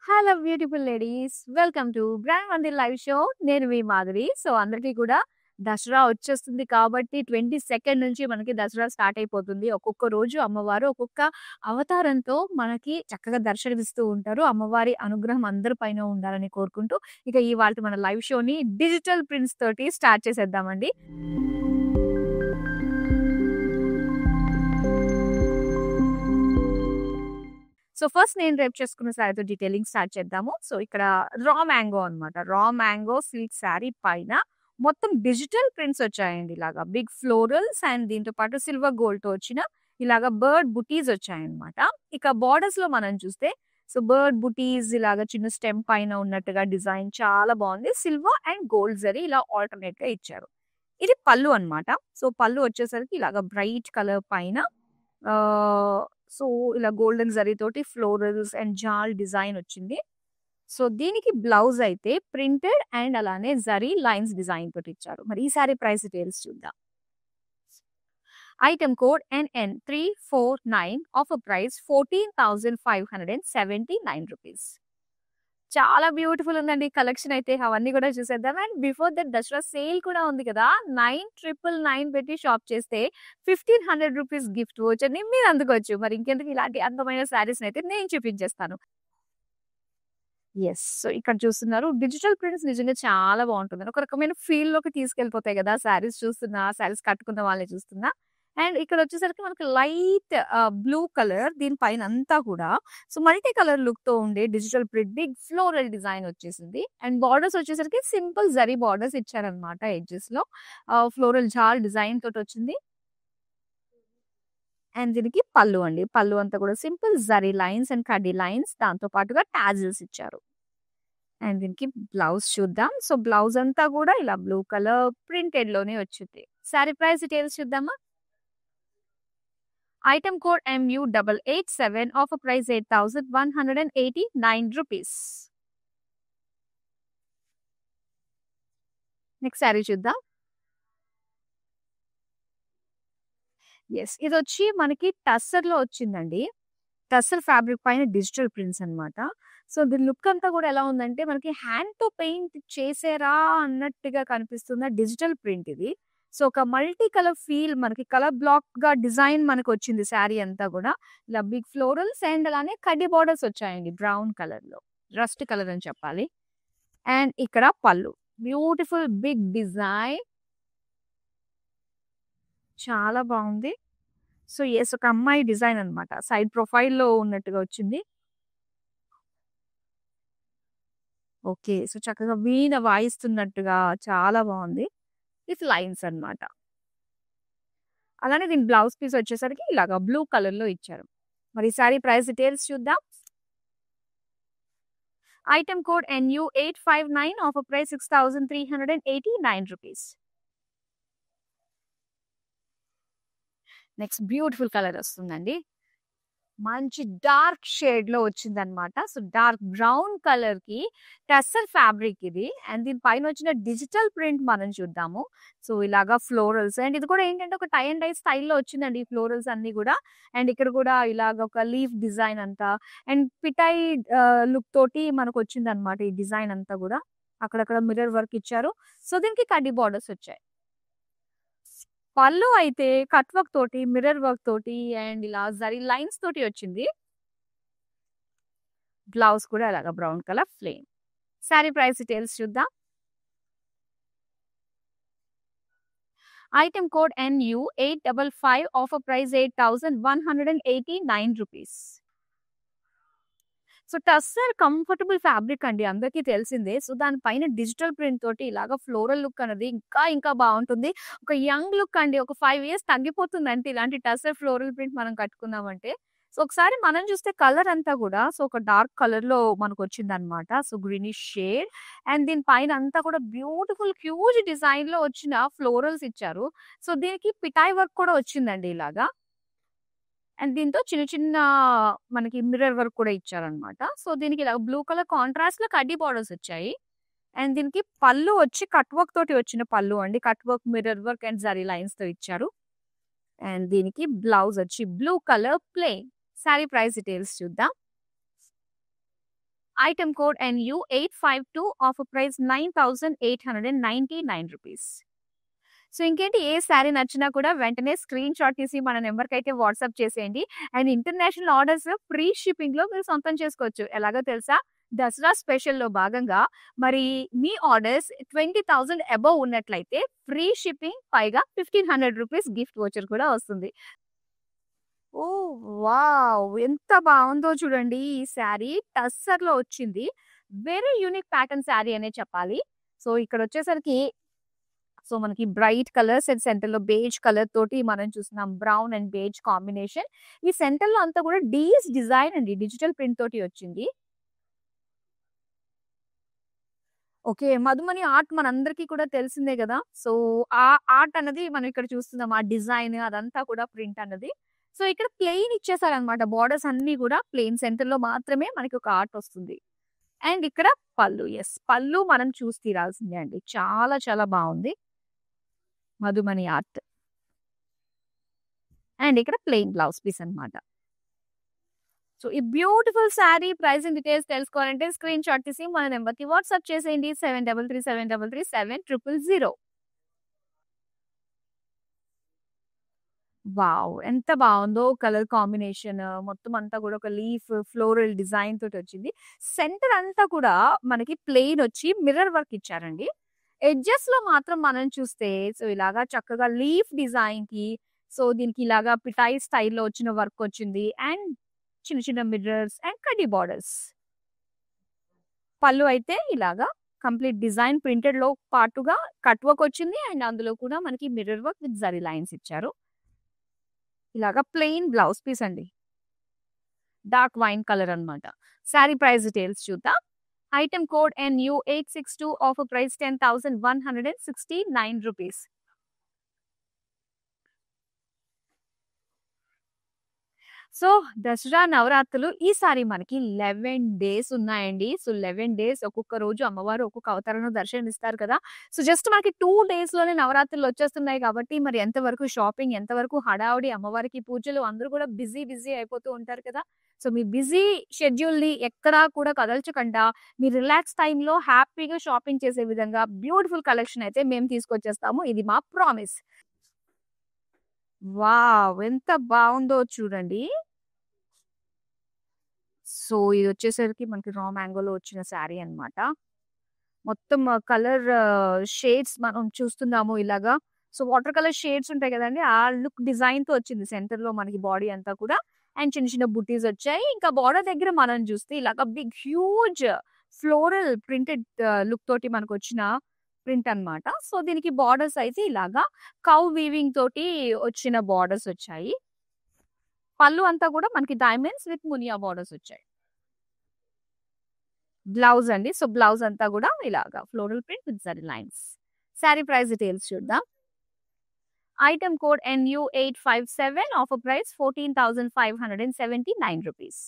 Hello beautiful ladies, welcome to brand Mandir live show. నేను మీ Madhuri. So అందరికీ కూడా దసరా వచ్చేస్తుంది కాబట్టి 22nd నుంచి మనకి దసరా స్టార్ట్ అయిపోతుంది. ఒక్కొక్క రోజు అమ్మవారు ఒక్కొక్క అవతారంతో మనకి చక్కగా దర్శనమిస్తూ ఉంటారు. అమ్మవారి అనుగ్రహం అందరి పైన ఉండాలని కోరుకుంటూ ఇక ఇవాల్టి మన లైవ్ షోని డిజిటల్ ప్రింట్స్ తోటి స్టార్ట్ చేసేద్దామండి. సో ఫస్ట్ నేను రేపు చేసుకున్న శారీతో డీటెయిలింగ్ స్టార్ట్ చేద్దాము. సో ఇక్కడ రా మ్యాంగో అన్నమాట. రా మ్యాంగో సిల్క్ శారీ పైన మొత్తం డిజిటల్ ప్రింట్స్ వచ్చాయండి. ఇలాగా బిగ్ ఫ్లోరల్స్ అండ్ దీంతో పాటు సిల్వర్ గోల్డ్ తో వచ్చిన ఇలాగా బర్డ్ బుటీస్ వచ్చాయన్నమాట. ఇక బార్డర్స్ లో మనం చూస్తే సో బర్డ్ బుటీస్ ఇలాగా చిన్న స్టెమ్ పైన ఉన్నట్టుగా డిజైన్ చాలా బాగుంది. సిల్వర్ అండ్ గోల్డ్ జరీ ఇలా ఆల్టర్నేట్ గా ఇచ్చారు. ఇది పళ్ళు అన్నమాట. సో పళ్ళు వచ్చేసరికి ఇలాగా బ్రైట్ కలర్ పైన సో ఇలా గోల్డెన్ జరీ తోటి ఫ్లోరల్స్ అండ్ జాల్ డిజైన్ వచ్చింది. సో దీనికి బ్లౌజ్ అయితే ప్రింటెడ్ అండ్ అలానే జరీ లైన్స్ డిజైన్ తోటి ఇచ్చారు. మరి ఈ సారీ ప్రైస్ డీటెయిల్స్ చూద్దాం. Item code NN349, offer price 14,579 rupees. చాలా బ్యూటిఫుల్ ఉందండి కలెక్షన్ అయితే. అవన్నీ కూడా చూసేద్దాం. And before that Dasara sale కూడా ఉంది కదా. 9,999 పెట్టి షాప్ చేస్తే 1,500 రూపీస్ గిఫ్ట్ వోచర్ ని మీరు అందుకోవచ్చు. మరి ఇంకెందుకు ఇలాంటి అందమైన శారీస్ అయితే నేను చూపించేస్తాను. ఎస్, సో ఇక్కడ చూస్తున్నారు డిజిటల్ ప్రింట్స్ నిజంగా చాలా బాగుంటుంది. ఒక రకమైన ఫీల్ లోకి తీసుకెళ్ళిపోతాయి కదా శారీస్ చూస్తున్నా, శారీస్ కట్టుకున్న వాళ్ళని చూస్తున్నా. అండ్ ఇక్కడ వచ్చేసరికి మనకి లైట్ బ్లూ కలర్ దీనిపైన అంతా కూడా సో మల్టీ కలర్ లుక్ తో ఉండే digital print big floral design వచ్చేసింది. అండ్ బార్డర్స్ వచ్చేసరికి సింపుల్ జరీ బార్డర్స్ ఇచ్చారనమాట. ఎడ్జెస్ లో ఫ్లోరల్ జాల్ డిజైన్ తోటి వచ్చింది. అండ్ దీనికి పళ్ళు అండి. పళ్ళు అంతా కూడా సింపుల్ జరీ లైన్స్ అండ్ కడ్డీ లైన్స్ దాంతో పాటుగా టాజిల్స్ ఇచ్చారు. అండ్ దీనికి బ్లౌజ్ చూద్దాం. సో బ్లౌజ్ అంతా కూడా ఇలా బ్లూ కలర్ ప్రింటెడ్ లోనే వచ్చింది. సారీ ప్రైస్ డీటెయిల్స్ చూద్దామా. Item code MU887, offer price 8,189 rupees. Next sorry చూద్దాం. ఎస్, ఇది వచ్చి మనకి టస్సర్ లో వచ్చిందండి. టస్సర్ ఫ్యాబ్రిక్ పైన డిజిటల్ ప్రింట్స్ అన్నమాట. సో దీని లుక్ అంతా కూడా ఎలా ఉందంటే మనకి హ్యాండ్ తో పెయింట్ చేసారా అన్నట్టుగా కనిపిస్తున్న డిజిటల్ ప్రింట్ ఇది. సో ఒక మల్టీ కలర్ ఫీల్ మనకి కలర్ బ్లాక్ గా డిజైన్ మనకు వచ్చింది. శారీ అంతా కూడా ఇలా బిగ్ ఫ్లోరల్స్ అండ్ అలానే కడ్డీ బార్డర్స్ వచ్చాయండి బ్రౌన్ కలర్ లో, రస్ట్ కలర్ అని చెప్పాలి. అండ్ ఇక్కడ పళ్ళు బ్యూటిఫుల్ బిగ్ డిజైన్ చాలా బాగుంది. సో ఎస్, ఒక అమ్మాయి డిజైన్ అన్నమాట. సైడ్ ప్రొఫైల్ లో ఉన్నట్టుగా వచ్చింది. ఓకే, సో చక్కగా వీణ వాయిస్తున్నట్టుగా చాలా బాగుంది. విత్ లైన్స్ అన్నమాట. అలానే దీని బ్లౌజ్ పీస్ వచ్చేసరికి ఇలాగా బ్లూ కలర్ లో ఇచ్చారు. మరి సారీ ప్రైస్ డీటెయిల్స్ చూద్దాం. Item code NU859, offer price 6,389 rupees. Next beautiful colour వస్తుందండి. మంచి డార్క్ షేడ్ లో వచ్చింది అనమాట. సో డార్క్ బ్రౌన్ కలర్ కి టస్సర్ ఫ్యాబ్రిక్ ఇది. అండ్ దీని పైన వచ్చిన డిజిటల్ ప్రింట్ మనం చూద్దాము. సో ఇలాగా ఫ్లోరల్స్ అండ్ ఇది కూడా ఏంటంటే ఒక టై అండ్ డై స్టైల్లో వచ్చిందండి ఈ ఫ్లోరల్స్ అన్ని కూడా. అండ్ ఇక్కడ కూడా ఇలాగ ఒక లీఫ్ డిజైన్ అంతా అండ్ పిటాయి లుక్ తోటి మనకు వచ్చింది అనమాట ఈ డిజైన్ అంతా కూడా. అక్కడక్కడ మిర్రర్ వర్క్ ఇచ్చారు. సో దీనికి కడ్డీ బార్డర్స్ వచ్చాయి. పళ్ళు అయితే కట్ వర్క్ తోటి మిర్రర్ వర్క్ తోటి అండ్ ఇలా జరీ లైన్స్ తోటి వచ్చింది. బ్లౌజ్ కూడా అలాగా brown colour flame. Sari price details చూద్దాం. Item code NU855, offer price 8,189 rupees. So tussar comfortable fabric అండి, అందరికీ తెలిసిందే. సో దానిపైన డిజిటల్ ప్రింట్ తోటి ఇలాగా ఫ్లోరల్ లుక్ అనేది ఇంకా బాగుంటుంది. ఒక యంగ్ లుక్ అండి. ఒక 5 ఇయర్స్ తగ్గిపోతుంది అంటే ఇలాంటి టస్సర్ ఫ్లోరల్ ప్రింట్ మనం కట్టుకున్నామంటే. సో ఒకసారి మనం చూస్తే కలర్ అంతా కూడా సో ఒక డార్క్ కలర్ లో మనకు వచ్చింది అనమాట. సో గ్రీనిష్ షేడ్ అండ్ దీని పైన అంతా కూడా బ్యూటిఫుల్ హ్యూజ్ డిజైన్ లో వచ్చిన ఫ్లోరల్స్ ఇచ్చారు. సో దీనికి పిటాయి వర్క్ కూడా వచ్చిందండి ఇలాగా. అండ్ దీంతో చిన్న చిన్న మనకి మిర్రర్ వర్క్ కూడా ఇచ్చారనమాట. సో దీనికి ఇలా బ్లూ కలర్ కాంట్రాస్ట్ లో కడ్డీ బార్డర్స్ వచ్చాయి. అండ్ దీనికి పళ్ళు వచ్చి కట్ వర్క్ తోటి వచ్చిన పళ్ళు అండి. Cut work, mirror work and zari lines తో ఇచ్చారు. అండ్ దీనికి బ్లౌజ్ వచ్చి blue colour plain. Sari price details చూద్దాం. Item code NU852, offer price 9,899 rupees. So ఇంకేంటి, ఏ శారీ నచ్చినా కూడా వెంటనే స్క్రీన్ షాట్ తీసి మన నెంబర్కి అయితే వాట్సాప్ చేసేయండి. And international orders free shipping లో మీరు సొంతం చేసుకోవచ్చు. ఎలాగో తెలుసా, దసరా స్పెషల్ లో భాగంగా మరి మీ ఆర్డర్స్ 20,000 అబౌవ్ ఉన్నట్లయితే ఫ్రీ షిప్పింగ్, పైగా 1,500 రూపీస్ గిఫ్ట్ వోచర్ కూడా వస్తుంది. ఓ వావ్! ఎంత బావుందో చూడండి. ఈ శారీ టస్సర్‌లో వచ్చింది. వెరీ యూనిక్ ప్యాటర్న్ శారీ అనే చెప్పాలి. సో ఇక్కడొచ్చేసరికి మనకి బ్రైట్ కలర్స్ అండ్ సెంటర్‌లో బేజ్ కలర్ తోటి మనం చూస్తున్నాం. Brown and beige combination. ఈ సెంటర్‌లో అంతా కూడా డీస్ డిజైన్ అండి. డిజిటల్ ప్రింట్ తోటి వచ్చింది. ఓకే. మధుమని ఆర్ట్ మనందరికీ కూడా తెలిసిందే గదా! సో, ఆ ఆర్ట్ అన్నది మనం ఇక్కడ చూస్తున్నాం. ఆ డిజైన్ అదంతా కూడా ప్రింట్ అన్నది. సో, ఇక్కడ ప్లెయిన్ ఇచ్చేసారనమాట. బోర్డర్స్ అన్నీ గూడా ప్లెయిన్ సెంటర్‌లో మాత్రమే మనకి ఒక ఆర్ట్ వస్తుంది. అండ్ ఇక్కడ పళ్ళు. యెస్. పళ్ళు మనం చూసి తీరాల్సిందే అండి. చాలా చాలా బావుంది. మధుమని ఆర్ట్. అండ్ ఇక్కడ ప్లెయిన్ బ్లౌజ్ పీస్ అన్నమాట. సో, ఈ బ్యూటిఫుల్ శారీ ప్రైసింగ్ డీటెయిల్స్ తెలుసుకోవాలంటే స్క్రీన్ షాట్ తీసి మన నెంబర్‌కి వాట్సాప్ చేసేయండి. 7337337000. వావ్! ఎంత బావుందో కలర్ కాంబినేషన్. మొత్తం అంతా కూడా ఒక లీఫ్, ఫ్లోరల్ డిజైన్ తోటొచ్చింది. సెంటర్ అంతా కూడా మనకి ప్లెయిన్ వచ్చి మిర్రర్ వర్క్ ఇచ్చారండి. ఎడ్జెస్‌లో మాత్రం మనం చూస్తే సో, ఇలాగా చక్కగా లీఫ్ డిజైన్‌కి సో, దీనికి ఇలాగా పిటాయి స్టైల్‌లో వచ్చిన వర్క్ వచ్చింది. అండ్ చిన్న చిన్న మిర్రర్స్ అండ్ కడ్డీ బోర్డర్స్. పళ్ళు అయితే ఇలాగా కంప్లీట్ డిజైన్ ప్రింటెడ్‌లో పాటుగా కట్ వర్క్ వచ్చింది. అండ్ అందులో కూడా మనకి mirror work with zari lines ఇచ్చారు. ఇలాగా ప్లెయిన్ బ్లౌజ్ పీస్ అండి. డార్క్ వైన్ కలర్ అన్నమాట. శారీ ప్రైస్ డీటెయిల్స్ చూద్దాం. Item code NU862, offer price 10,169 rupees. So, Dasara నవరాత్రులు ఈసారి మనకి 11 డేస్ ఉన్నాయండి. సో, 11 డేస్ ఒక్కొక్క రోజు అమ్మవారు ఒక్కొక్క అవతారంలో దర్శనమిస్తారు కదా! సో, జస్ట్ మనకి 2 డేస్‌లోనే నవరాత్రులు వచ్చేస్తున్నాయి కాబట్టి మరి ఎంతవరకు షాపింగ్, ఎంతవరకు హడావుడి, అమ్మవారికి పూజలు అందరూ కూడా బిజీ అయిపోతూ ఉంటారు కదా! సో, మీ బిజీ షెడ్యూల్‌ని ఎక్కడా కూడా కదల్చకుండా మీ రిలాక్స్ టైమ్‌లో హ్యాపీగా షాపింగ్ చేసే విధంగా బ్యూటిఫుల్ కలెక్షన్ అయితే మేము తీసుకొచ్చేస్తాము. ఇది మా ప్రామిస్. వావ్! ఎంత బావుందో చూడండి. సో, ఇదొచ్చేసరికి మనకి రా మ్యాంగోలో వచ్చిన శారీ అన్నమాట. మొత్తం కలర్ షేడ్స్ మనం చూస్తున్నాము ఇలాగా. సో, వాటర్ కలర్ షేడ్స్ ఉంటాయి గదండీ! ఆ లుక్ డిజైన్‌తో వచ్చింది సెంటర్‌లో మనకి బాడీ అంతా కూడా. అండ్ చిన్న చిన్న బుట్టీస్ వచ్చాయి. ఇంకా బార్డర్ దగ్గర మనం చూస్తే ఇలాగ big huge floral printed look తోటి మనకొచ్చిన ప్రింట్ అన్నమాట. సో, దీనికి బార్డర్స్ అయితే ఇలాగా కౌ వీవింగ్ తోటి వచ్చిన బార్డర్స్ వచ్చాయి. పళ్ళు అంతా కూడా మనకి డైమండ్స్ విత్ మునియా బార్డర్స్ వచ్చాయి. బ్లౌజ్ అండి. సో, బ్లౌజ్ అంతా కూడా ఇలాగా floral print with zari lines. Sari price details చూద్దాం. Item code NU857, offer price 14,579 rupees.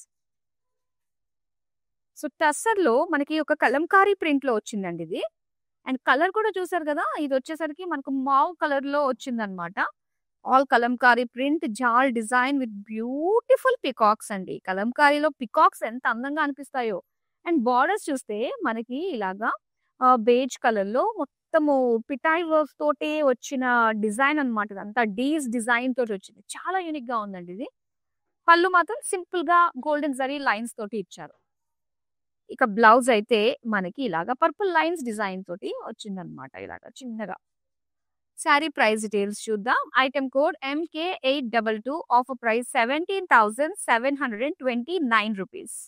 So, టస్సర్‌లో మనకి ఒక కలంకారీ ప్రింట్‌లో వచ్చిందండి ఇది. అండ్ కలర్ కూడా చూసారు కదా! ఇదొచ్చేసరికి మనకు మావ్ కలర్‌లో వచ్చిందన్నమాట. All Kalamkari print, jaal design with beautiful peacocks అండి. కలంకారీలో పికాక్స్ ఎంత అందంగా అనిపిస్తాయో. అండ్ బార్డర్స్ చూస్తే మనకి ఇలాగా బేజ్ కలర్‌లో మొత్తము పిటాయి వర్క్స్ తోటి వచ్చిన డిజైన్ అన్నమాట. ఇదంతా డీస్ డిజైన్ తోటి వచ్చింది. చాలా యూనిక్‌గా ఉందండి ఇది. పళ్ళు మాత్రం సింపుల్‌గా గోల్డెన్ జరీ లైన్స్ తోటి ఇచ్చారు. ఇక బ్లౌజ్ అయితే మనకి ఇలాగా పర్పుల్ లైన్స్ డిజైన్ తోటి వచ్చిందన్నమాట ఇలాగా చిన్నగా. శారీ ప్రైస్ డీటెయిల్స్ చూద్దాం. Item code MK822, offer price 17,729 rupees.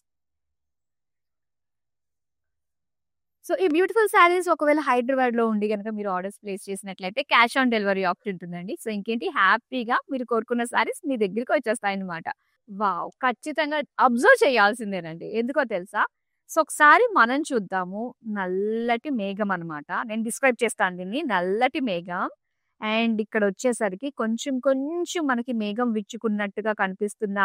So, ఈ బ్యూటిఫుల్ శారీస్ ఒకవేళ హైదరాబాద్‌లో ఉండి గనక మీరు ఆర్డర్స్ ప్లేస్ చేసినట్లయితే క్యాష్ ఆన్ డెలివరీ ఆప్షన్ ఉంటుందండి. సో, ఇంకేంటి హ్యాపీగా మీరు కోరుకున్న శారీస్ మీ దగ్గరికి వచ్చేస్తాయన్నమాట. వావ్! ఖచ్చితంగా అబ్జర్వ్ చేయాల్సిందేనండి. ఎందుకో తెలుసా? సో, ఒకసారి మనం చూద్దాము. నల్లటి మేఘం అన్నమాట. నేను డిస్క్రైబ్ చేస్తాను దీన్ని. నల్లటి మేఘం అండ్ ఇక్కడొచ్చేసరికి కొంచెం కొంచెం మనకి మేఘం విచ్చుకున్నట్టుగా కనిపిస్తున్న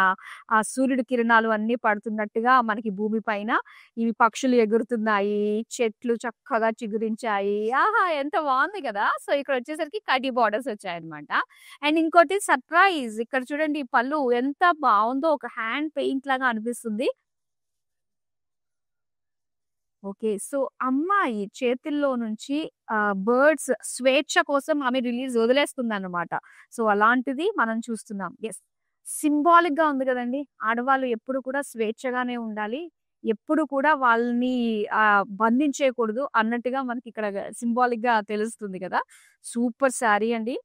ఆ సూర్యుడి కిరణాలు అన్నీ పడుతున్నట్టుగా మనకి భూమి పైన ఇవి పక్షులు ఎగురుతున్నాయి. చెట్లు చక్కగా చిగురించాయి. ఆహా! ఎంత బావుంది గదా! సో, ఇక్కడొచ్చేసరికి కడ్డీ బోర్డర్స్ వచ్చాయన్నమాట. అండ్ ఇంకోటి సర్ప్రైజ్ ఇక్కడ చూడండి ఈ పళ్ళు ఎంత బావుందో ఒక హ్యాండ్ పెయింట్ లాగా అనిపిస్తుంది. ఓకే. సో, అమ్మాయి చేతుల్లో నుంచి బర్డ్స్ స్వేచ్ఛ కోసం ఆమె వదిలేస్తుందన్నమాట. సో, అలాంటిది మనం చూస్తున్నాం. యెస్. సింబాలిక్‌గా ఉంది గదండీ! ఆడవాళ్ళు ఎప్పుడు కూడా స్వేచ్ఛగానే ఉండాలి. ఎప్పుడు కూడా వాళ్ళని బంధించేయకూడదు అన్నట్టుగా మనకిక్కడ సింబాలిక్‌గా తెలుస్తుంది గదా! సూపర్ శారీ అండి.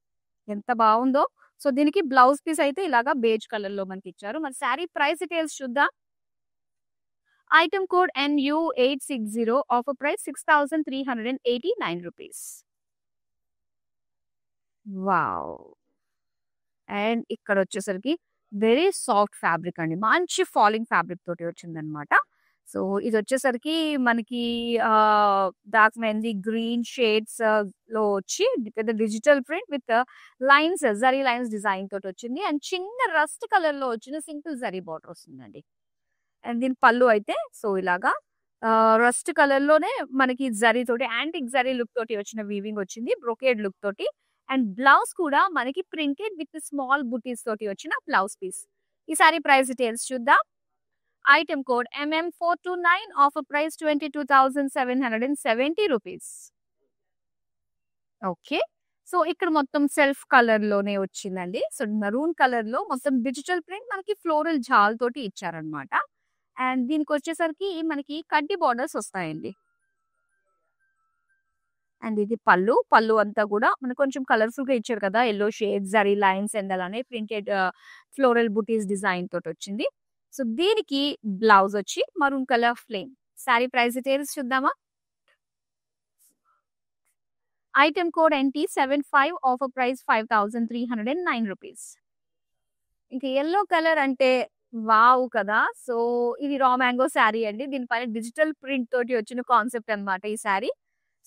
ఎంత బావుందో. సో, దీనికి బ్లౌజ్ పీస్ అయితే ఇలాగా బేజ్ కలర్‌లో మనకిచ్చారు. మరి శారీ ప్రైస్ డీటెయిల్స్ చూద్దాం. Item code NU860, offer price 6,389 rupees. Wow! And ఇక్కడొచ్చేసరికి వెరీ సాఫ్ట్ ఫ్యాబ్రిక్ అండి. మంచి ఫాలింగ్ ఫ్యాబ్రిక్ తోటి వచ్చిందనమాట. సో, ఇదొచ్చేసరికి మనకి డార్క్ మెహందీ గ్రీన్ షేడ్స్ లో వచ్చి పెద్ద digital print with lines zari lines design తోటొచ్చింది. అండ్ చిన్న రస్ట్ కలర్‌లో వచ్చిన సింపుల్ జరీ బార్డర్ వస్తుందండి. అండ్ దీని పళ్ళు అయితే సో ఇలాగా రస్ట్ కలర్ లోనే మనకి జరీ తోటి యాంటిక్ జరీ లుక్ తోటి వచ్చిన వీవింగ్ వచ్చింది. బ్రొకేడ్ లుక్ తోటి. అండ్ బ్లౌజ్ కూడా మనకి ప్రింటెడ్ విత్ స్మాల్ బుటీస్ తోటి వచ్చిన బ్లౌజ్ పీస్. ఈ సారీ ప్రైస్ డీటెయిల్స్ చూద్దాం. Item code MM429, offer price 22,770 rupees. Okay. So, ఇక్కడ మొత్తం సెల్ఫ్ కలర్ లోనే వచ్చిందండి. సో, మెరూన్ కలర్ లో మొత్తం డిజిటల్ ప్రింట్ మనకి ఫ్లోరల్ జాల్ తోటి ఇచ్చారనమాట. అండ్ దీనికొచ్చేసరికి మనకి కడ్డీ బోర్డర్స్ వస్తాయండి. అండ్ ఇది పళ్ళు. పళ్ళు అంతా కూడా మనకు కొంచెం కలర్‌ఫుల్‌గా ఇచ్చారు కదా! Yellow shades, zari lines and అలానే ప్రింటెడ్ ఫ్లోరల్ బుటీస్ డిజైన్ తోటొచ్చింది. సో, దీనికి బ్లౌజ్ వచ్చి maroon colour plain. Sari price details చూద్దామా? Item code NT75, offer price 5,309 rupees. ఇంక యెల్లో కలర్ అంటే వావ్! కదా! సో, ఇది రా మ్యాంగో శారీ అండి. దీనిపైన డిజిటల్ ప్రింట్ తోటి వచ్చిన కాన్సెప్ట్ అన్నమాట ఈ శారీ.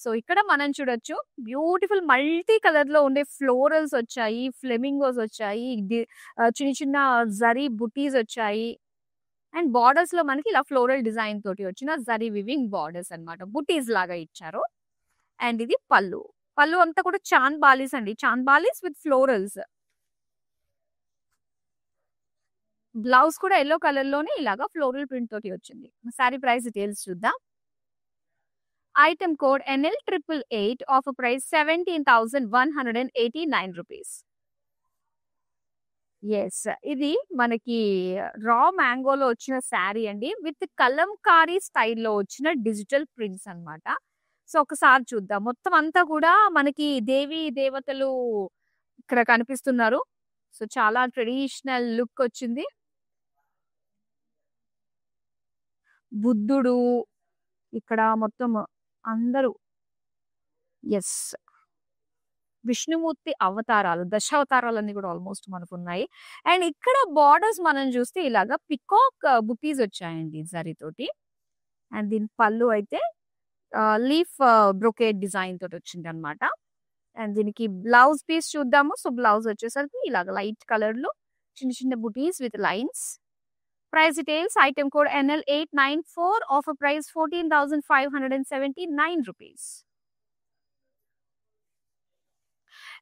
సో, ఇక్కడ మనం చూడొచ్చు బ్యూటిఫుల్ మల్టీ కలర్‌లో ఉండే ఫ్లోరల్స్ వచ్చాయి. ఫ్లెమింగోస్ వచ్చాయి. చిన్న చిన్న జరీ బుటీస్ వచ్చాయి. అండ్ బోర్డర్స్‌లో మనకి ఇలా ఫ్లోరల్ డిజైన్ తోటి వచ్చిన జరీ వివింగ్ బోర్డర్స్ అన్నమాట. బుటీస్ లాగా ఇచ్చారు. అండ్ ఇది పళ్ళు. పళ్ళు అంతా కూడా చాంద్ బాలీస్ అండి. Chand బాలీస్ with florals. బ్లౌజ్ కూడా యెల్లో కలర్‌లోనే ఇలాగా ఫ్లోరల్ ప్రింట్ తోటి వచ్చింది. సారీ ప్రైస్ డీటెయిల్స్ చూద్దాం. Item code NL888, offer price 17,189 rupees. Yes. ఇది మనకి రా మ్యాంగోలో వచ్చిన శారీ అండి. విత్ కలంకారీ స్టైల్‌లో వచ్చిన డిజిటల్ ప్రింట్స్ అన్నమాట. సో, ఒకసారి చూద్దాం. మొత్తం అంతా కూడా మనకి దేవీ దేవతలు ఇక్కడ కనిపిస్తున్నారు. సో, చాలా ట్రెడిషనల్ లుక్ వచ్చింది. బుద్ధుడు ఇక్కడ మొత్తం అందరూ యెస్. విష్ణుమూర్తి అవతారాలు, దశావతారాలన్నీ కూడా ఆల్మోస్ట్ మనకున్నాయి. అండ్ ఇక్కడ బోర్డర్స్ మనం చూస్తే ఇలాగా పికాక్ బుటీస్ వచ్చాయండి జరీతోటి. అండ్ దీని పళ్ళు అయితే లీఫ్ బ్రొకేడ్ డిజైన్ తోటి వచ్చిందనమాట. అండ్ దీనికి బ్లౌజ్ పీస్ చూద్దాము. సో, బ్లౌజ్ వచ్చేసరికి ఇలాగ లైట్ కలర్‌లో చిన్న చిన్న బుటీస్ with lines. Price details item code NL894, offer price 14,579 rupees.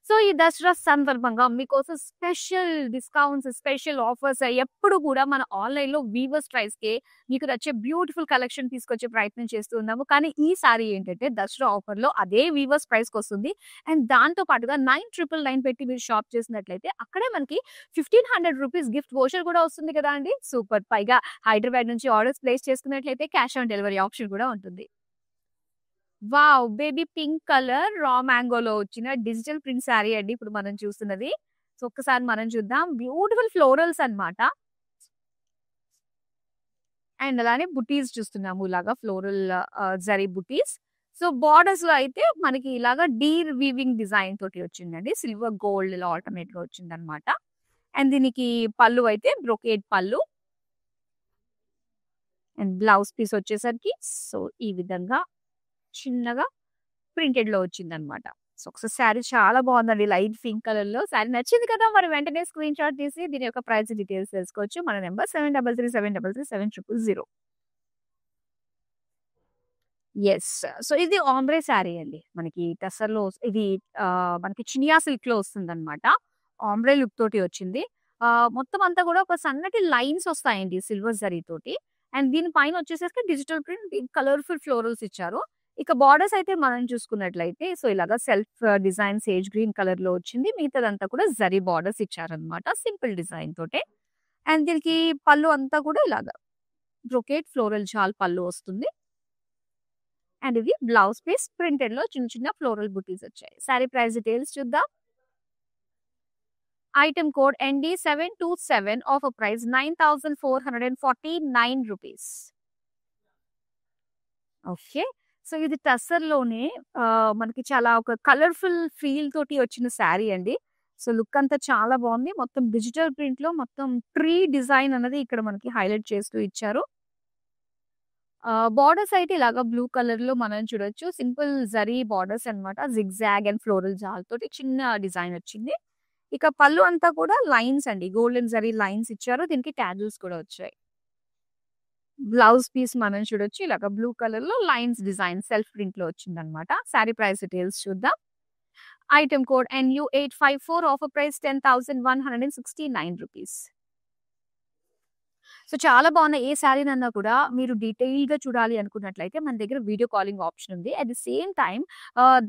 So, ఈ దసరా సందర్భంగా మీకోసం స్పెషల్ డిస్కౌంట్స్, స్పెషల్ ఆఫర్స్ ఎప్పుడు కూడా మన ఆన్‌లైన్‌లో వీవర్స్ ప్రైస్‌కే మీకు నచ్చే బ్యూటిఫుల్ కలెక్షన్ తీసుకొచ్చే ప్రయత్నం చేస్తూ ఉన్నాము. కానీ ఈసారి ఏంటంటే దసరా ఆఫర్‌లో అదే వీవర్స్ ప్రైస్‌కొస్తుంది. అండ్ దాంతో పాటుగా 9,999 పెట్టి మీరు షాప్ చేసినట్లయితే అక్కడే మనకి 1,500 రూపీస్ గిఫ్ట్ వోచర్ కూడా వస్తుంది కదా అండి. సూపర్! పైగా హైదరాబాద్ నుంచి ఆర్డర్స్ ప్లేస్ చేసుకున్నట్లయితే క్యాష్ ఆన్ డెలివరీ ఆప్షన్ కూడా ఉంటుంది. వావ్! బేబీ పింక్ కలర్ రా మ్యాంగోలో వచ్చిన డిజిటల్ ప్రింట్ శారీ అండి ఇప్పుడు మనం చూస్తున్నది. సో, ఒక్కసారి మనం చూద్దాం. బ్యూటిఫుల్ ఫ్లోరల్స్ అన్నమాట. అండ్ అలానే బుటీస్ చూస్తున్నాము. ఇలాగా ఫ్లోరల్ జరీ బుటీస్. సో, బోర్డర్స్‌లో అయితే మనకి ఇలాగా డీర్ వీవింగ్ డిజైన్ తోటి వచ్చిందండి. సిల్వర్ గోల్డ్‌లో ఆల్టర్‌నేట్‌గా వచ్చిందన్నమాట. అండ్ దీనికి పళ్ళు అయితే బ్రొకేడ్ పళ్ళు. అండ్ బ్లౌజ్ పీస్ వచ్చేసరికి సో, ఈ విధంగా చిన్నగా ప్రింటెడ్‌లో వచ్చిందన్నమాట. సో, ఒకసారి శారీ చాలా బాగుందండి. లైట్ పింక్ కలర్‌లో. శారీ నచ్చింది కదా! మరి వెంటనే స్క్రీన్ షాట్ తీసి దీని యొక్క ప్రైస్ డీటెయిల్స్ తెలుసుకోవచ్చు. మన నంబర్ 7337337000. యెస్. సో, ఇది ఆంబ్రే శారీ అండి. మనకి టసర్‌లో ఇది మనకి చినియా సిల్క్‌లో వస్తుందన్నమాట. ఆంబ్రే లుక్ తోటి వచ్చింది. మొత్తం అంతా కూడా ఒక సన్నటి లైన్స్ వస్తాయండి సిల్వర్ జరీతోటి. అండ్ దీని పైన వచ్చేసరికి డిజిటల్ ప్రింట్ కలర్‌ఫుల్ ఫ్లోరల్స్ ఇచ్చారు. ఇక బోర్డర్స్ అయితే మనం చూసుకున్నట్లయితే సో, ఇలాగా సెల్ఫ్ డిజైన్ సేజ్ గ్రీన్ కలర్‌లో వచ్చింది. మిగతాదంతా కూడా జరీ బోర్డర్స్ ఇచ్చారన్నమాట. సింపుల్ డిజైన్ తోటే. అండ్ దీనికి పళ్ళు అంతా కూడా ఇలాగా బ్రొకేట్ ఫ్లోరల్ జాల్ పళ్ళు వస్తుంది. అండ్ ఇది బ్లౌజ్ పీస్ ప్రింటెడ్ లో చిన్న చిన్న ఫ్లోరల్ బుటీస్ వచ్చాయి. సారీ ప్రైస్ డీటెయిల్స్ చూద్దాం. Item code ND727 offer price 9449 rupees. Okay. So ఇది టస్సర్‌లోనే మనకి చాలా ఒక కలర్‌ఫుల్ ఫీల్ తోటి వచ్చిన శారీ అండి. సో లుక్ అంతా చాలా బాగుంది. మొత్తం డిజిటల్ ప్రింట్‌లో మొత్తం ట్రీ డిజైన్ అన్నది ఇక్కడ మనకి హైలైట్ చేస్తూ ఇచ్చారు. బోర్డర్స్ అయితే ఇలాగా బ్లూ కలర్‌లో మనం చూడొచ్చు. సింపుల్ జరీ బోర్డర్స్ అన్నమాట. జిగ్‌జాగ్ అండ్ ఫ్లోరల్ జాల్ తోటి చిన్న డిజైన్ వచ్చింది. ఇక పళ్ళు అంతా కూడా లైన్స్ అండి. గోల్డెన్ జరీ లైన్స్ ఇచ్చారు. దీనికి టాజిల్స్ కూడా వచ్చాయి. బ్లౌజ్ పీస్ మనం చూడొచ్చు. ఇలాగ బ్లూ కలర్‌లో లైన్స్ డిజైన్ సెల్ఫ్ ప్రింట్‌లో వచ్చిందన్నమాట. సారీ ప్రైస్ డీటెయిల్స్ చూద్దాం. Item code NU854 offer price 10,169 rupees. So చాలా బాగున్నాయి. ఏ శారీనన్నా కూడా మీరు డీటెయిల్‌గా చూడాలి అనుకున్నట్లయితే మన దగ్గర వీడియో కాలింగ్ ఆప్షన్ ఉంది. At the same time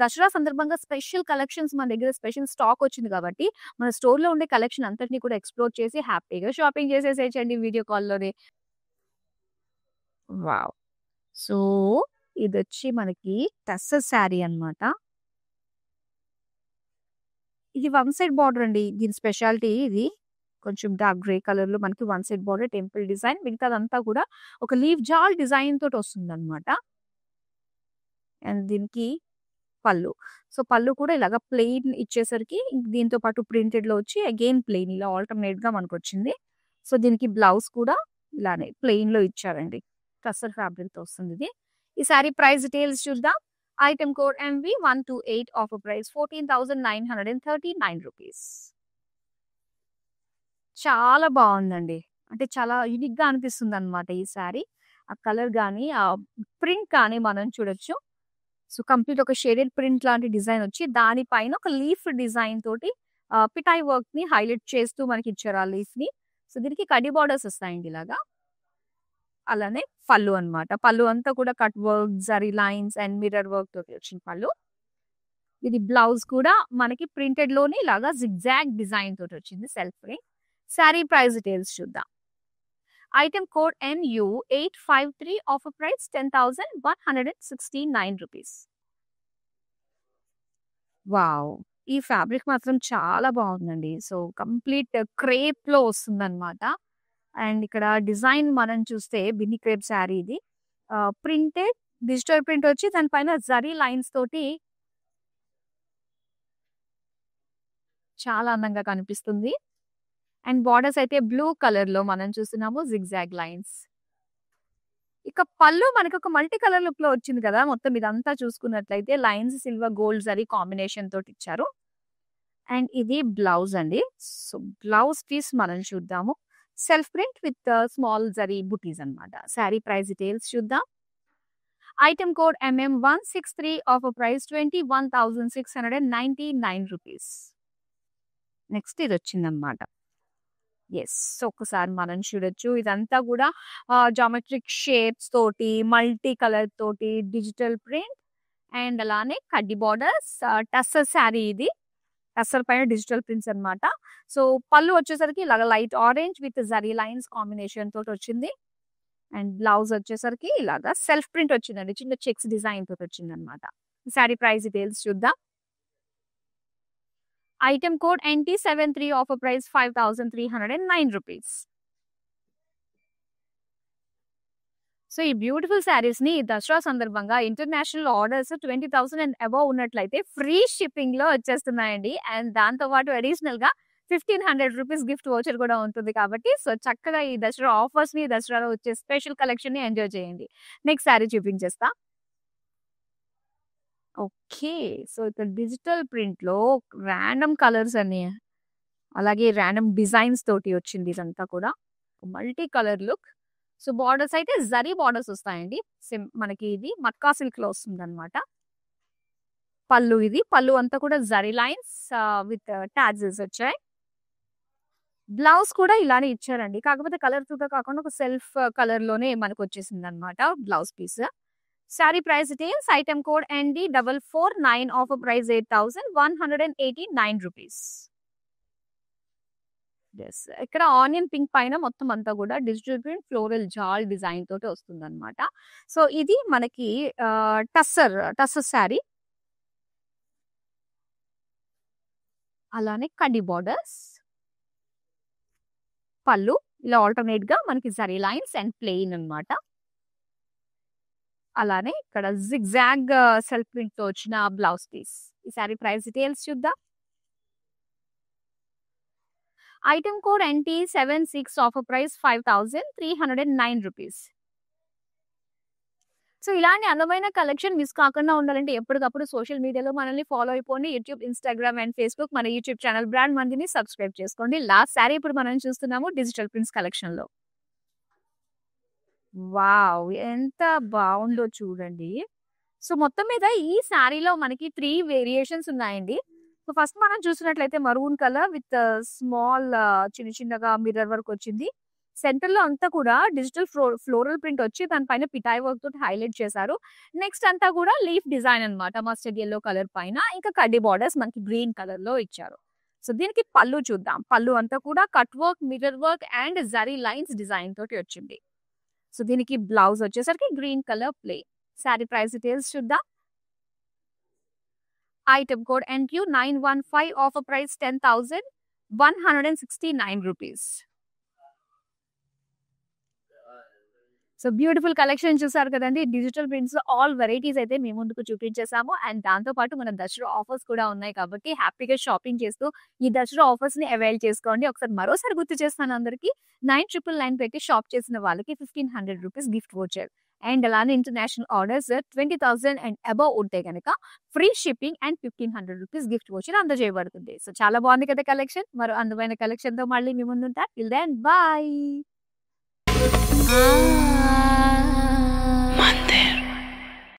Dasara సందర్భంగా స్పెషల్ కలెక్షన్స్ మన దగ్గర స్పెషల్ స్టాక్ వచ్చింది కాబట్టి మన స్టోర్‌లో ఉండే కలెక్షన్ అంతటిని కూడా ఎక్స్‌ప్లోర్ చేసి హ్యాపీగా షాపింగ్ చేసేసేయొచ్చండి వీడియో కాల్‌లోనే. వావ్! సో ఇదొచ్చి మనకి టస్సర్ శారీ అన్నమాట. ఇది వన్ సైడ్ బార్డర్ అండి. దీని స్పెషాలిటీ ఇది. కొంచెం డార్క్ గ్రే కలర్‌లో మనకి one side border temple design. మిగతాదంతా కూడా ఒక లీఫ్ జాల్ డిజైన్ తోటి వస్తుందన్నమాట. అండ్ దీనికి పళ్ళు. సో, పళ్ళు కూడా ఇలాగ ప్లెయిన్ ఇచ్చేసరికి దీంతో పాటు ప్రింటెడ్‌లో వచ్చి అగైన్ ప్లెయిన్ ఇలా ఆల్టర్‌నేట్‌గా మనకొచ్చింది. సో, దీనికి బ్లౌజ్ కూడా ఇలానే ప్లెయిన్‌లో ఇచ్చారండి. టస్సర్ ఫ్యాబ్రిక్‌తో వస్తుందిది. ఈ సారీ ప్రైస్ డీటెయిల్స్ చూద్దాం. Item code MV128 offer price 14,939 rupees. చాలా బావుందండి. అంటే చాలా యూనిక్‌గా అనిపిస్తుందన్నమాట ఈ సారీ. ఆ కలర్ గాని, ఆ ప్రింట్ కానీ మనం చూడొచ్చు. సో, కంప్లీట్ ఒక షేడెడ్ ప్రింట్ లాంటి డిజైన్ వచ్చి దాని పైన ఒక లీఫ్ డిజైన్ తోటి పిటాయ్ వర్క్‌ని హైలైట్ చేస్తూ మనకిచ్చారు ఆ లీఫ్‌ని. సో, దీనికి కడ్డీ బోర్డర్స్ వస్తాయండి ఇలాగా. అలానే పళ్ళు అన్నమాట. పళ్ళు అంతా కూడా cut work, zari lines and mirror work తోటి వచ్చిన పళ్ళు. ఇది బ్లౌజ్ కూడా మనకి ప్రింటెడ్‌లోనే ఇలాగా జిగ్‌జాగ్ డిజైన్ తోటి వచ్చింది self print. Sari price details చూద్దాం. Item code NU853 offer price 10,169 rupees. Wow! ఈ ఫ్యాబ్రిక్ మాత్రం చాలా బావుందండి. సో, కంప్లీట్ క్రేప్‌లో వస్తుందన్నమాట. అండ్ ఇక్కడ డిజైన్ మనం చూస్తే బిన్ని క్రేప్ శారీ ఇది. ప్రింటెడ్ డిజిటల్ ప్రింట్ వచ్చి దాని పైన జరీ లైన్స్ తోటి చాలా అందంగా కనిపిస్తుంది. అండ్ బోర్డర్స్ అయితే బ్లూ కలర్‌లో మనం చూస్తున్నాము జిగ్‌జాగ్ లైన్స్. ఇక పళ్ళు మనకొక మల్టీ కలర్ లుక్‌లో వచ్చింది కదా! మొత్తం ఇదంతా చూసుకున్నట్లయితే lines silver gold zari combination తోటి ఇచ్చారు. అండ్ ఇది బ్లౌజ్ అండి. సో, బ్లౌజ్ పీస్ మనం చూద్దాము. Self print with small zari butis అన్నమాట. సారీ ప్రైస్ డీటెయిల్స్ చూద్దాం. Item code MM163 offer price 21,699 rupees. Next ఇదొచ్చిందన్నమాట. యెస్. సో, ఒక్కసారి మనం చూడొచ్చు. ఇదంతా కూడా జామెట్రిక్ షేప్స్ తోటి, మల్టీ కలర్ తోటి డిజిటల్ ప్రింట్ అండ్ అలానే కడ్డీ బోర్డర్స్ టస్సర్ శారీ ఇది. టస్సర్ పైన డిజిటల్ ప్రింట్స్ అన్నమాట. సో, పళ్ళు వచ్చేసరికి ఇలాగ light orange with zari lines combination తోటి వచ్చింది. అండ్ బ్లౌజ్ వచ్చేసరికి ఇలాగా సెల్ఫ్ ప్రింట్ వచ్చిందండి. చిన్న చెక్స్ డిజైన్ తోటి వచ్చిందన్నమాట. సారీ ప్రైస్ డీటెయిల్స్ చూద్దాం. Item code NT73 offer price 5,309 rupees. So, ఈ బ్యూటిఫుల్ శారీస్‌ని దసరా సందర్భంగా ఇంటర్నేషనల్ ఆర్డర్స్ 20,000 అండ్ అబోవ్ ఉన్నట్లయితే ఫ్రీ షిప్పింగ్‌లో వచ్చేస్తున్నాయండి. అండ్ దాంతో పాటు అడిషనల్‌గా 1,500 రూపీస్ గిఫ్ట్ వౌచర్ కూడా ఉంటుంది కాబట్టి సో, చక్కగా ఈ దసరా ఆఫర్స్‌ని దసరాలో వచ్చే స్పెషల్ కలెక్షన్‌ని ఎంజాయ్ చేయండి. నెక్స్ట్ శారీ చూపించేస్తా. ఓకే. సో, ఇక్కడ డిజిటల్ ప్రింట్‌లో రాండమ్ కలర్స్ అని, అలాగే రాండమ్ డిజైన్స్ తోటి వచ్చింది ఇదంతా కూడా. Multi colour look. So, borders అయితే జరీ బోర్డర్స్ వస్తాయండి. మనకి ఇది మట్కా సిల్క్‌లో వస్తుందన్నమాట. పళ్ళు ఇది. పళ్ళు అంతా కూడా జరీ లైన్స్ విత్ టాజిల్స్ వచ్చాయి. బ్లౌజ్ కూడా ఇలానే ఇచ్చారండి. కాకపోతే కలర్‌ఫుల్‌గా కాకుండా ఒక సెల్ఫ్ కలర్‌లోనే మనకొచ్చేసిందన్నమాట blouse piece. Sari price details item code ND449 offer price 8,189 rupees. Yes. ఇక్కడ ఆనియన్ పింక్ పైన మొత్తం అంతా కూడా డిజిటల్ ప్రింట్ ఫ్లోరల్ జాల్ డిజైన్ తోటి వస్తుందన్నమాట. సో, ఇది మనకి టస్సర్ సారీ. అలానే కడ్డీ బోర్డర్స్. పళ్ళు ఇలా ఆల్టర్‌నేట్‌గా మనకి జరీ లైన్స్ అండ్ ప్లెయిన్ అన్నమాట. అలానే ఇక్కడ జిగ్‌జాగ్ సెల్ఫ్ ప్రింట్‌తో వచ్చిన బ్లౌజ్ పీస్. ఈ సారీ ప్రైస్ డీటెయిల్స్ చూద్దాం. Item code NT76 offer price 5,309 rupees. So, ఇలాంటి అందమైన కలెక్షన్ మిస్ కాకుండా ఉండాలంటే ఎప్పటికప్పుడు సోషల్ మీడియాలో మనల్ని ఫాలో అయిపోండి. యూట్యూబ్, ఇన్‌స్టాగ్రామ్ అండ్ ఫేస్‌బుక్ మన యూట్యూబ్ ఛానల్ బ్రాండ్ మందిని సబ్స్క్రైబ్ చేసుకోండి. లాస్ట్ సారీ ఇప్పుడు మనం చూస్తున్నాము డిజిటల్ ప్రింట్స్ కలెక్షన్‌లో. వావ్! ఎంత బావుందో చూడండి. సో, మొత్తం మీద ఈ సారీలో మనకి 3 వేరియేషన్స్ ఉన్నాయండి. సో, ఫస్ట్ మనం చూసినట్లయితే మరూన్ కలర్ విత్ స్మాల్ చిన్న చిన్నగా మిర్రర్ వర్క్ వచ్చింది. సెంటర్‌లో అంతా కూడా డిజిటల్ ఫ్లోరల్ ప్రింట్ వచ్చి దాని పైన పిటాయ్ వర్క్ తోటి హైలైట్ చేశారు. నెక్స్ట్ అంతా కూడా లీఫ్ డిజైన్ అన్నమాట. మస్టర్డ్ యెల్లో కలర్ పైన ఇంకా కడ్డీ బోర్డర్స్ మనకి గ్రీన్ కలర్‌లో ఇచ్చారు. సో, దీనికి పళ్ళు చూద్దాం. పళ్ళు అంతా కూడా cut work, mirror work and zari lines design తోటి వచ్చింది. సో, దీనికి బ్లౌజ్ వచ్చేసరికి green colour plain. Sari price details చూద్దాం. Item code NQ915 offer price 10,169 rupees. So, beautiful collection చూసారు కదండీ. డిజిటల్ ప్రింట్స్‌లో ఆల్ వెరైటీస్ అయితే మీ ముందుకు చూపించేసాము. అండ్ దాంతో పాటు మన దసరా ఆఫర్స్ కూడా ఉన్నాయి కాబట్టి హ్యాపీగా షాపింగ్ చేస్తూ ఈ దసరా ఆఫర్స్‌ని అవైల్ చేసుకోండి. ఒకసారి మరోసారి గుర్తు చేస్తున్నాను అందరికి. 9999 పెట్టి షాప్ చేసిన వాళ్ళకి 1,500 రూపీస్ గిఫ్ట్ వోచర్. అండ్ అలానే ఇంటర్నేషనల్ ఆర్డర్స్ 20,000 అండ్ అబోవ్ ఉంటే గనక free shipping and 1,500 rupees gift voucher అందజేయబడుతుంది. సో, చాలా బాగుంది కదా కలెక్షన్. మరో అందమైన కలెక్షన్‌తో మళ్ళీ మీ ముందుంటా. Till then by.